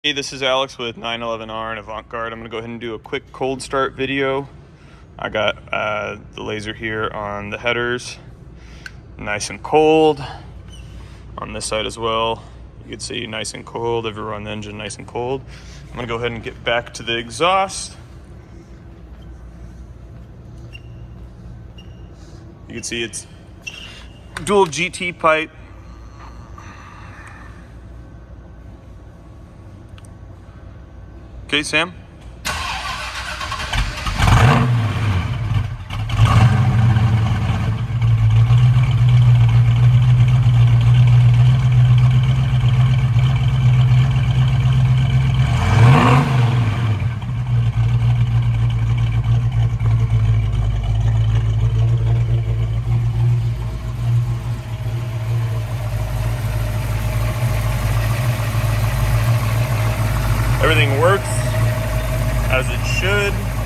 Hey, this is Alex with 911R and Avant-Garde. I'm going to go ahead and do a quick cold start video. I got the laser here on the headers, nice and cold. On this side as well, you can see nice and cold. I've run the engine nice and cold. I'm going to go ahead and get back to the exhaust. You can see it's dual GT pipe. Okay, Sam? Everything works as it should.